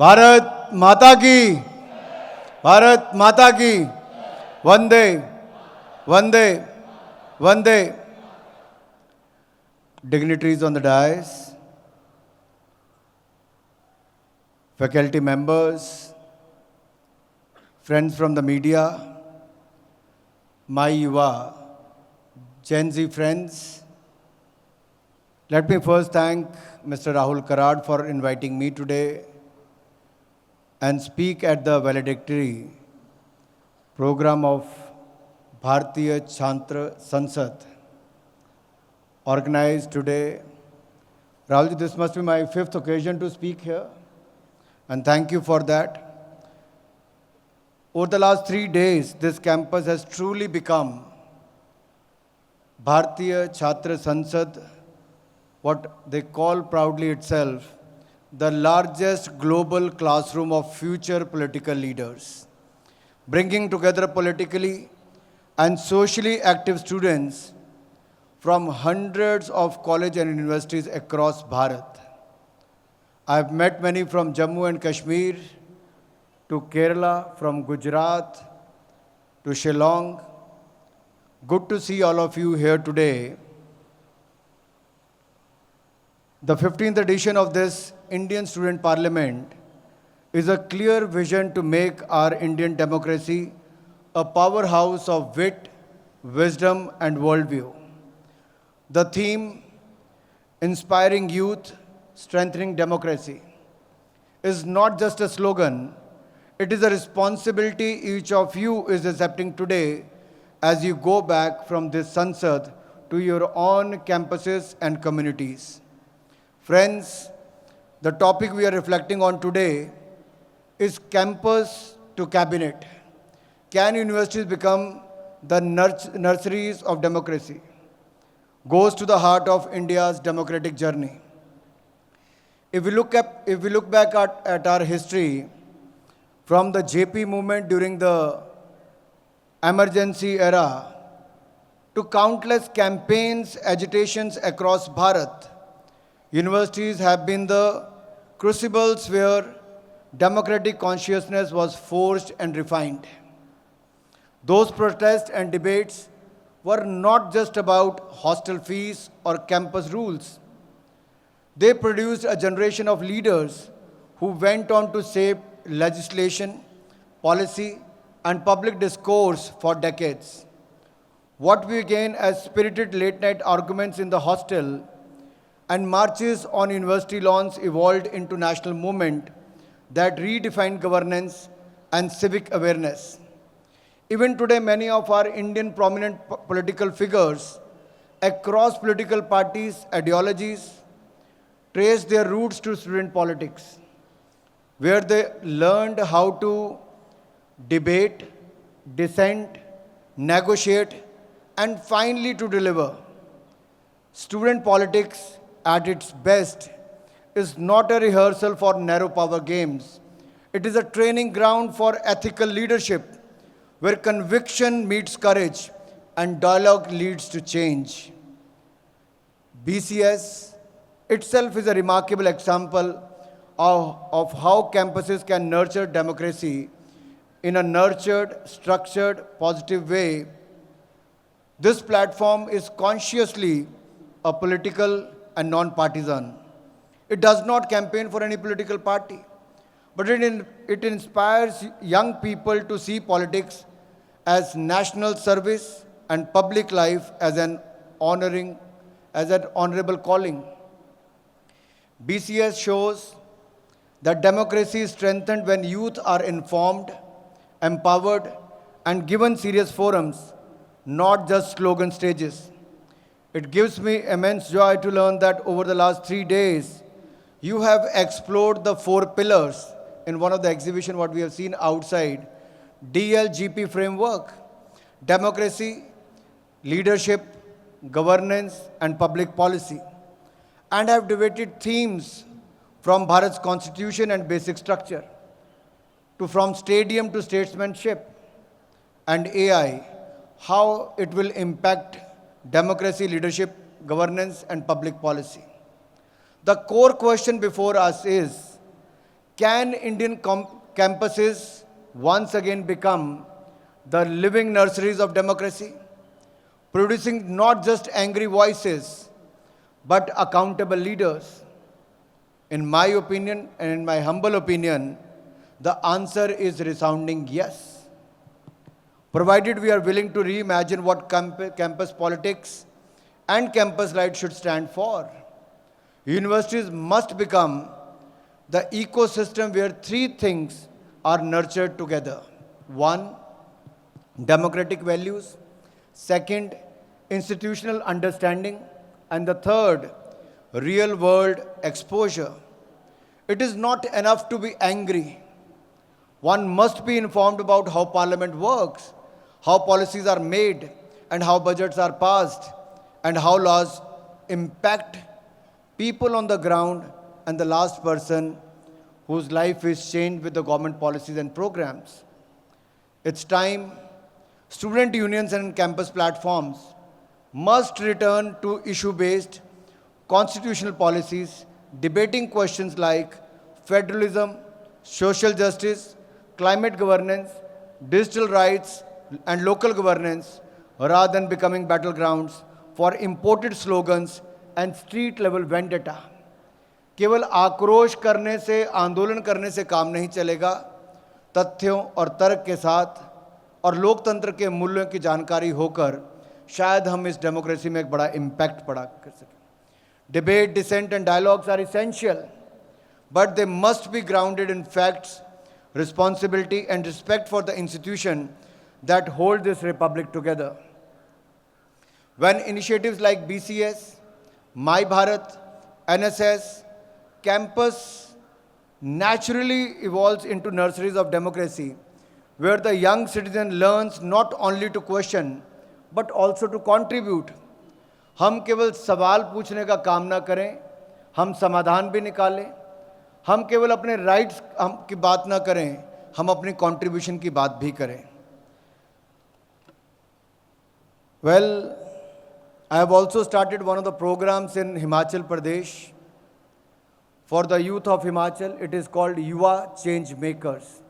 भारत माता की, भारत माता की, वंदे वंदे वंदे. Dignitaries on the dais, faculty members, friends from the media, my Yuva Gen Z friends, let me first thank Mr. Rahul Karad for inviting me today and speak at the valedictory program of Bharatiya Chhatra Sansad, organized today. Rahulji, this must be my 5th occasion to speak here, and thank you for that. Over the last 3 days, this campus has truly become Bharatiya Chhatra Sansad, what they call proudly itself, the largest global classroom of future political leaders, bringing together politically and socially active students from hundreds of colleges and universities across Bharat. I've met many from Jammu and Kashmir to Kerala, from Gujarat to Shillong. Good to see all of you here today. The 15th edition of this Indian Student Parliament is a clear vision to make our Indian democracy a powerhouse of wit, wisdom, and worldview. The theme, Inspiring Youth, Strengthening Democracy, is not just a slogan, it is a responsibility each of you is accepting today as you go back from this Sansad to your own campuses and communities. Friends, the topic we are reflecting on today is campus to cabinet. Can universities become the nurseries of democracy? Goes to the heart of India's democratic journey. If we look back at our history, from the JP movement during the emergency era to countless campaigns, agitations across Bharat, universities have been the crucibles where democratic consciousness was forged and refined. Those protests and debates were not just about hostel fees or campus rules. They produced a generation of leaders who went on to shape legislation, policy, and public discourse for decades. What we began as spirited late-night arguments in the hostel and marches on university lawns evolved into national movement that redefined governance and civic awareness. Even today, many of our Indian prominent political figures across political parties, ideologies, trace their roots to student politics, where they learned how to debate, dissent, negotiate, and finally to deliver. Student politics, at its best, is not a rehearsal for narrow power games. It is a training ground for ethical leadership, where conviction meets courage and dialogue leads to change. BCS itself is a remarkable example of how campuses can nurture democracy in a nurtured, structured, positive way. This platform is consciously apolitical and non-partisan. It does not campaign for any political party, but it inspires young people to see politics as national service and public life as an honorable calling. BCS shows that democracy is strengthened when youth are informed, empowered, and given serious forums, not just slogan stages. It gives me immense joy to learn that over the last 3 days, you have explored the 4 pillars in one of the exhibition what we have seen outside, DLGP framework: democracy, leadership, governance, and public policy, and have debated themes from Bharat's constitution and basic structure, to from stadium to statesmanship, and AI, how it will impact democracy, leadership, governance, and public policy. The core question before us is, Can Indian campuses once again become the living nurseries of democracy, producing not just angry voices, but accountable leaders? In my opinion, and in my humble opinion, the answer is resounding yes. Provided we are willing to reimagine what campus politics and campus life should stand for. Universities must become the ecosystem where three things are nurtured together. One, democratic values. Second, institutional understanding. And the third, real world exposure. It is not enough to be angry. One must be informed about how parliament works, how policies are made, and how budgets are passed, and how laws impact people on the ground and the last person whose life is changed with the government policies and programs. It's time student unions and campus platforms must return to issue-based constitutional policies, debating questions like federalism, social justice, climate governance, digital rights, and local governance, rather than becoming battlegrounds for imported slogans and street-level vendetta. केवल आक्रोश करने से, आंदोलन करने से काम नहीं चलेगा, तथ्यों और तर्क के साथ और लोकतंत्र के मूल्यों की जानकारी होकर शायद हम इस डेमोक्रेसी में एक बड़ा इम्पैक्ट पड़ा कर सकें. Debate, dissent and dialogues are essential, but they must be grounded in facts, responsibility and respect for the institution that hold this republic together. When initiatives like BCS, My Bharat, NSS, campus naturally evolves into nurseries of democracy, where the young citizen learns not only to question, but also to contribute. हम केवल सवाल पूछने का काम ना करें, हम समाधान भी निकालें. हम केवल अपने राइट्स की बात ना करें, हम अपनी कंट्रीब्यूशन की बात भी करें. Well, I have also started one of the programs in Himachal Pradesh for the youth of Himachal. It is called Yuva Change Makers.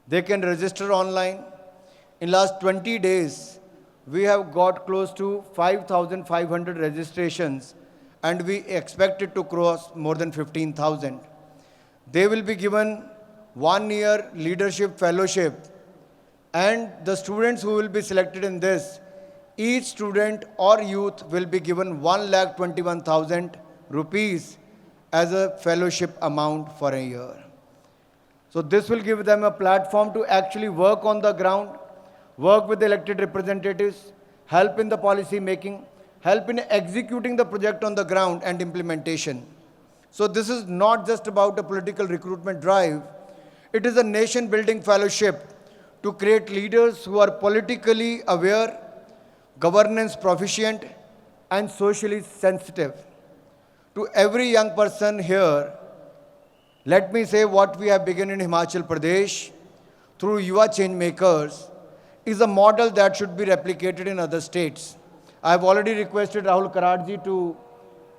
They can register online. In last 20 days, we have got close to 5,500 registrations and we expect it to cross more than 15,000. They will be given 1 year leadership fellowship, and the students who will be selected in this, each student or youth will be given 1,21,000 rupees as a fellowship amount for a year. So this will give them a platform to actually work on the ground, work with the elected representatives, help in the policy making, help in executing the project on the ground and implementation. So this is not just about a political recruitment drive. It is a nation building fellowship to create leaders who are politically aware, governance proficient, and socially sensitive. To every young person here, let me say what we have begun in Himachal Pradesh through Yuva Change Makers is a model that should be replicated in other states. I have already requested Rahul Karadji to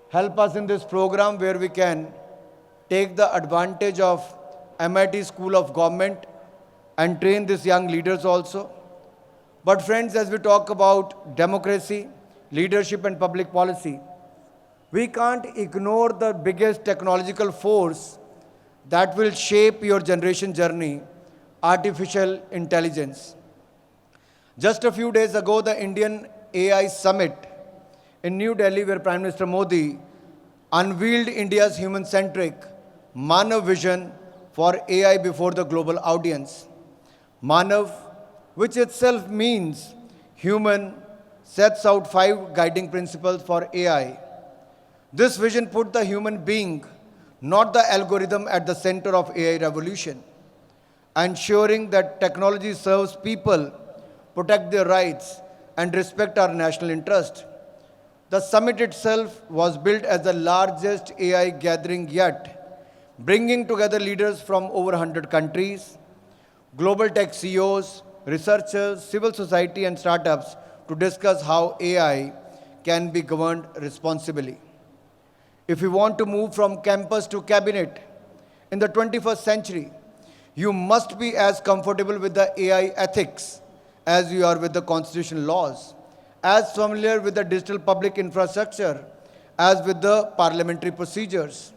help us in this program where we can take the advantage of MIT School of Government and train these young leaders also. But friends, as we talk about democracy, leadership and public policy, we can't ignore the biggest technological force that will shape your generation journey, artificial intelligence. Just a few days ago, the Indian AI Summit in New Delhi, where Prime Minister Modi unveiled India's human-centric Manav vision for AI before the global audience. Manav, which itself means human, sets out 5 guiding principles for AI. This vision put the human being, not the algorithm, at the center of AI revolution, ensuring that technology serves people, protect their rights, and respect our national interest. The summit itself was built as the largest AI gathering yet, bringing together leaders from over 100 countries, global tech CEOs, researchers, civil society, and startups to discuss how AI can be governed responsibly. If we want to move from campus to cabinet, In the 21st century, you must be as comfortable with the AI ethics as you are with the constitutional laws, as familiar with the digital public infrastructure as with the parliamentary procedures.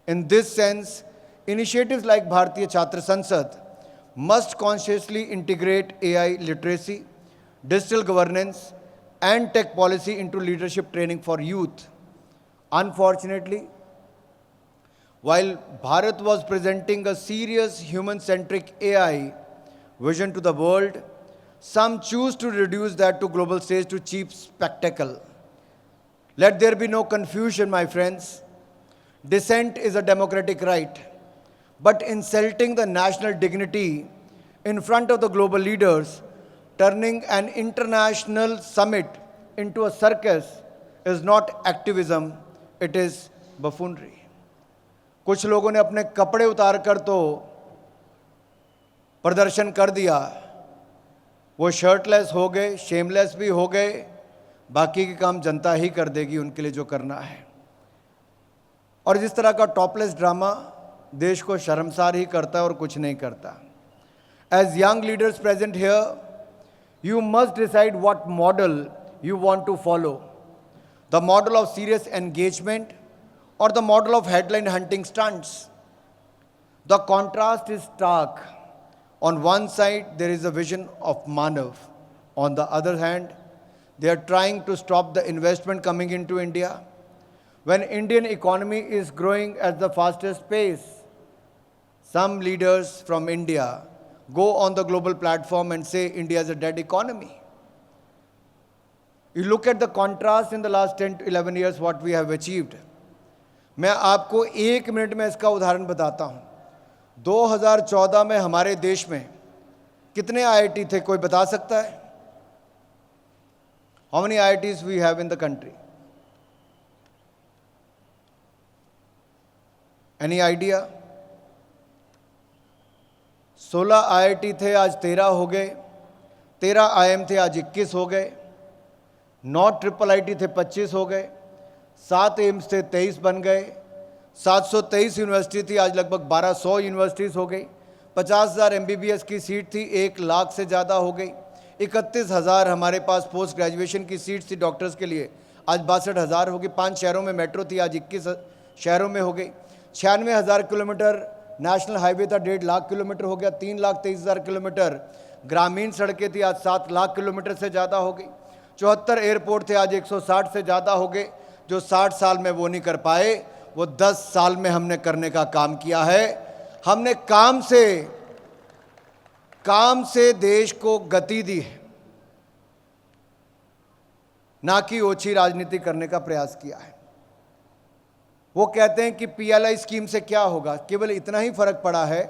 In this sense, initiatives like Bharatiya Chhatra Sansad must consciously integrate AI literacy, digital governance, and tech policy into leadership training for youth. Unfortunately, while Bharat was presenting a serious human-centric AI vision to the world, some choose to reduce that to global stage to cheap spectacle. Let there be no confusion, my friends. Dissent is a democratic right, but insulting the national dignity in front of the global leaders, turning an international summit into a circus is not activism, it is buffoonery. कुछ लोगों ने अपने कपड़े उतार कर तो प्रदर्शन कर दिया, वो शर्टलेस हो गए, शेमलेस भी हो गए, बाकी के काम जनता ही कर देगी उनके लिए जो करना है। और जिस तरह का टॉपलेस ड्रामा देश को शर्मसार ही करता है और कुछ नहीं करता। As young leaders present here, you must decide what model you want to follow. The model of serious engagement or the model of headline hunting stunts. The contrast is stark. On one side, there is a vision of Manav. On the other hand, they are trying to stop the investment coming into India. When Indian economy is growing at the fastest pace, some leaders from India go on the global platform and say India is a dead economy. You look at the contrast in the last 10 to 11 years, what we have achieved. मैं आपको एक minute में इसका उदाहरण बताता हूँ। 2014 में हमारे देश में कितने आईआईटी थे, कोई बता सकता है? How many IITs we have in the country? Any idea? 16 IIT थे, आज 13 हो गए। 13 आईएम थे, आज 21 हो गए। 9 ट्रिपल आईटी थे, 25 हो गए। 7 एम्स थे, 23 बन गए। 723 यूनिवर्सिटी थी, आज लगभग 1200 यूनिवर्सिटीज़ हो गई। 50,000 एमबीबीएस की सीट थी, 1 लाख से ज़्यादा हो गई। 31,000 हमारे पास पोस्ट ग्रेजुएशन की सीट थी डॉक्टर्स के लिए, आज 62,000 हो गई। 5 शहरों में मेट्रो थी, आज 21 शहरों में हो गई। 96,000 किलोमीटर नेशनल हाईवे था, 1.5 लाख किलोमीटर हो गया। 3,23,000 किलोमीटर ग्रामीण सड़कें थी, आज 7 लाख किलोमीटर से ज़्यादा हो गई। 74 एयरपोर्ट थे, आज 160 से ज़्यादा हो गए। जो 60 साल में वो नहीं कर पाए, वो 10 साल में हमने करने का काम किया है। हमने काम से देश को गति दी है, ना कि ओछी राजनीति करने का प्रयास किया है। वो कहते हैं कि पीएलआई स्कीम से क्या होगा, केवल इतना ही फर्क पड़ा है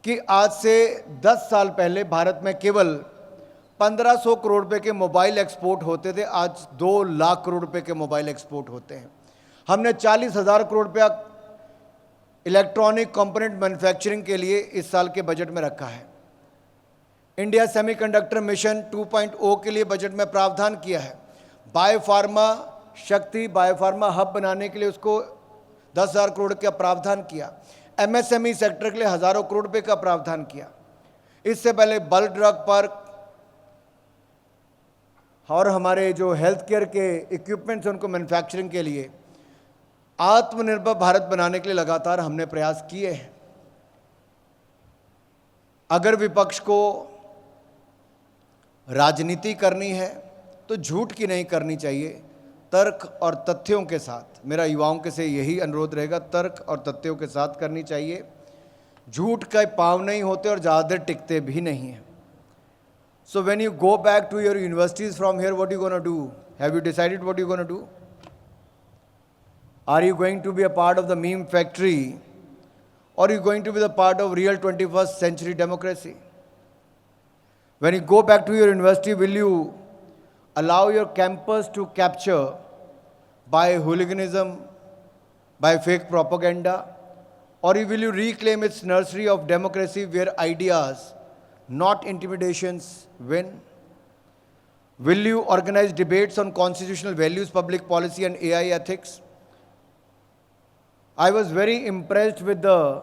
कि आज से 10 साल पहले भारत में केवल 1500 करोड़ रुपए के मोबाइल एक्सपोर्ट होते थे, आज 2 लाख करोड़ रुपए के मोबाइल एक्सपोर्ट होते हैं। हमने 40,000 करोड़ रुपया इलेक्ट्रॉनिक कंपोनेंट मैन्युफैक्चरिंग के लिए इस साल के बजट में रखा है। इंडिया सेमीकंडक्टर मिशन 2.0 के लिए बजट में प्रावधान किया है। बायोफार्मा शक्ति, बायोफार्मा हब बनाने के लिए उसको 10,000 करोड़ का प्रावधान किया। एमएसएमई सेक्टर के लिए हज़ारों करोड़ रुपए का प्रावधान किया। इससे पहले बल्क ड्रग पर और हमारे जो हेल्थ केयर के इक्विपमेंट्स हैं उनको मैन्युफैक्चरिंग के लिए आत्मनिर्भर भारत बनाने के लिए लगातार हमने प्रयास किए हैं। अगर विपक्ष को राजनीति करनी है तो झूठ की नहीं करनी चाहिए, तर्क और तथ्यों के साथ। मेरा युवाओं के से यही अनुरोध रहेगा, तर्क और तथ्यों के साथ करनी चाहिए। झूठ का पाँव नहीं होते और ज़्यादा देर टिकते भी नहीं हैं। So when you go back to your universities from here, what are you going to do? Have you decided what you're going to do? Are you going to be a part of the meme factory, or are you going to be the part of real 21st century democracy? When you go back to your university, will you allow your campus to capture by hooliganism, by fake propaganda, or will you reclaim its nursery of democracy where ideas, not intimidations, win? Will you organize debates on constitutional values, public policy, and AI ethics? I was very impressed with the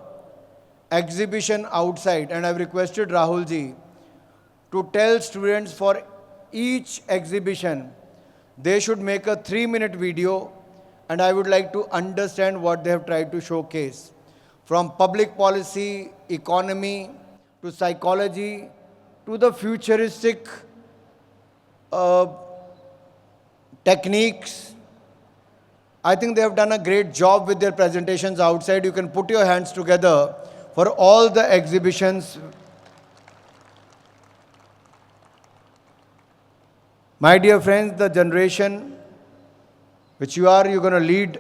exhibition outside, and I've requested Rahul ji to tell students for each exhibition they should make a 3-minute video, and I would like to understand what they have tried to showcase. From public policy, economy, to psychology, to the futuristic techniques. I think they have done a great job with their presentations outside. You can put your hands together for all the exhibitions. My dear friends, the generation which you're going to lead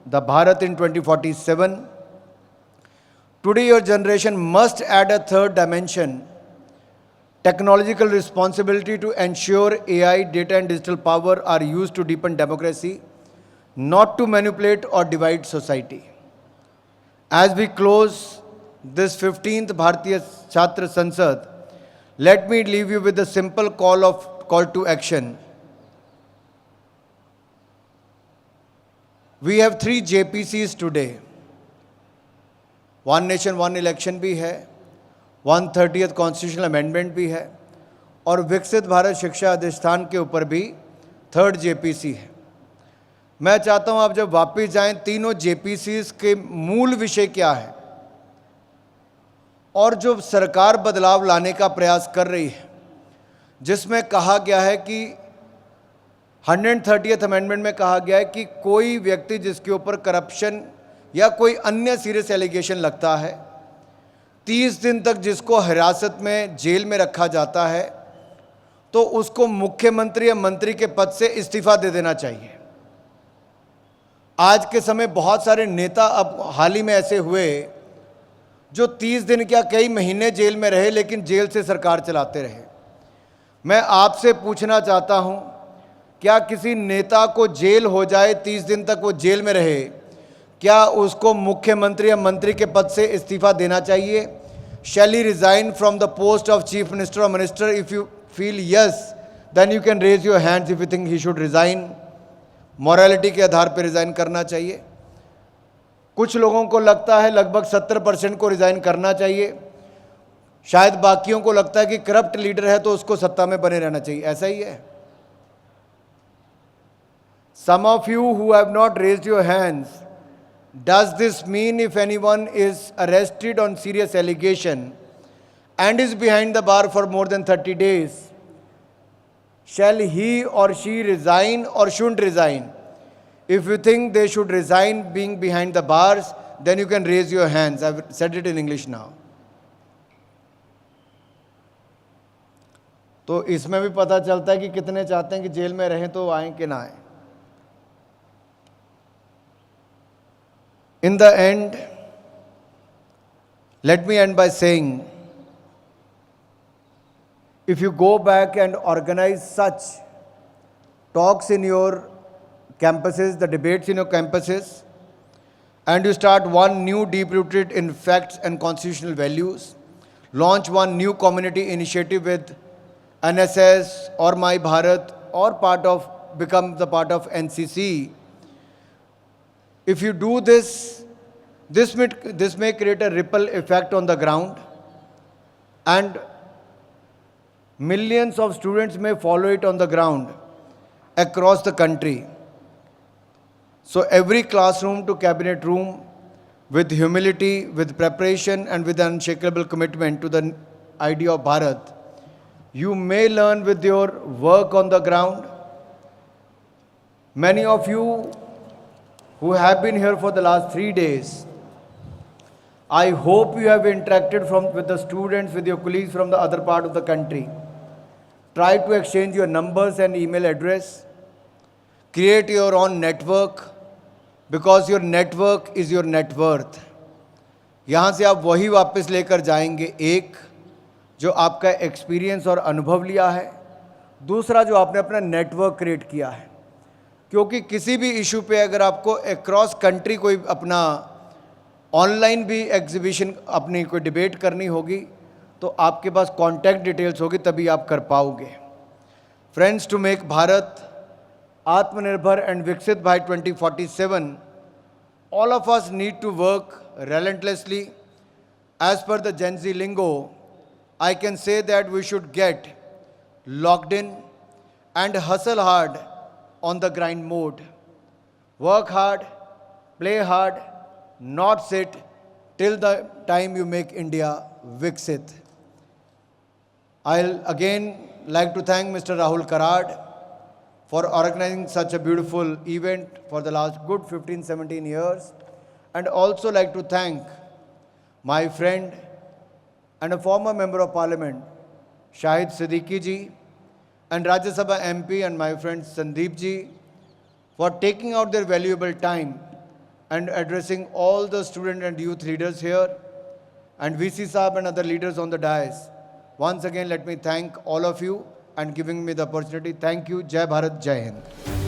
the Bharat in 2047. Today your generation must add a third dimension, technological responsibility to ensure AI, data and digital power are used to deepen democracy, not to manipulate or divide society. As we close this 15th Bharatiya Chhatra Sansad, let me leave you with a simple call to action. We have 3 JPCs today. One Nation, One Election भी है, 130th Constitutional Amendment भी है, और विकसित भारत शिक्षा अधिष्ठान के ऊपर भी 3rd JPC है. मैं चाहता हूं आप जब वापस जाएं, तीनों JPCs के मूल विषय क्या है और जो सरकार बदलाव लाने का प्रयास कर रही है, जिसमें कहा गया है कि 130th अमेंडमेंट में कहा गया है कि कोई व्यक्ति जिसके ऊपर करप्शन या कोई अन्य सीरियस एलिगेशन लगता है, 30 दिन तक जिसको हिरासत में जेल में रखा जाता है, तो उसको मुख्यमंत्री या मंत्री के पद से इस्तीफा दे देना चाहिए. आज के समय बहुत सारे नेता अब हाल ही में ऐसे हुए जो 30 दिन क्या कई महीने जेल में रहे, लेकिन जेल से सरकार चलाते रहे. मैं आपसे पूछना चाहता हूं, क्या किसी नेता को जेल हो जाए, 30 दिन तक वो जेल में रहे, क्या उसको मुख्यमंत्री या मंत्री के पद से इस्तीफा देना चाहिए? Shall he resign from the post of chief minister or minister? If you feel yes, then you can raise your hands if you think he should resign. Morality के आधार पर रिज़ाइन करना चाहिए. कुछ लोगों को लगता है लगभग 70% को रिज़ाइन करना चाहिए. शायद बाकियों को लगता है कि करप्ट लीडर है तो उसको सत्ता में बने रहना चाहिए. ऐसा ही है. Some of you who have not raised your hands, does this mean if anyone is arrested on serious allegation and is behind the bar for more than 30 days, shall he or she resign or shouldn't resign? If you think they should resign being behind the bars, then you can raise your hands. I've said it in English now. तो इसमें भी पता चलता है कि कितने चाहते हैं कि जेल में रहें तो आएं कि ना आएं. In the end, let me end by saying, if you go back and organize such talks in your campuses, the debates in your campuses, and you start one new deep-rooted in facts and constitutional values, launch one new community initiative with NSS or My Bharat or become the part of NCC. If you do this, this may create a ripple effect on the ground, and millions of students may follow it on the ground across the country. So every classroom to cabinet room, with humility, with preparation and with unshakable commitment to the idea of Bharat, you may learn with your work on the ground. Many of you who have been here for the last 3 days, I hope you have interacted with the students, with your colleagues from the other part of the country. Try to exchange your numbers and email address. Create your own network, because your network is your net worth. यहाँ से आप वही वापस लेकर जाएंगे, एक जो आपका एक्सपीरियंस और अनुभव लिया है, दूसरा जो आपने अपना नेटवर्क क्रिएट किया है. क्योंकि किसी भी इशू पे अगर आपको अक्रॉस कंट्री कोई अपना ऑनलाइन भी एग्जीबिशन अपनी कोई डिबेट करनी होगी, तो आपके पास कॉन्टैक्ट डिटेल्स होगी, तभी आप कर पाओगे. फ्रेंड्स, टू मेक भारत आत्मनिर्भर and Viksit by 2047, all of us need to work relentlessly. As per the Gen Z lingo, I can say that we should get locked in and hustle hard on the grind mode. Work hard, play hard, not sit till the time you make India Viksit. I'll again like to thank Mr. Rahul Karad for organizing such a beautiful event for the last good 15-17 years, and also like to thank my friend and a former member of parliament, Shahid Siddiqui ji, and Rajya Sabha MP and my friend Sandeep ji for taking out their valuable time and addressing all the student and youth leaders here, and VC Saab and other leaders on the dais. Once again, let me thank all of you and giving me the opportunity. Thank you. Jai Bharat, Jai Hind.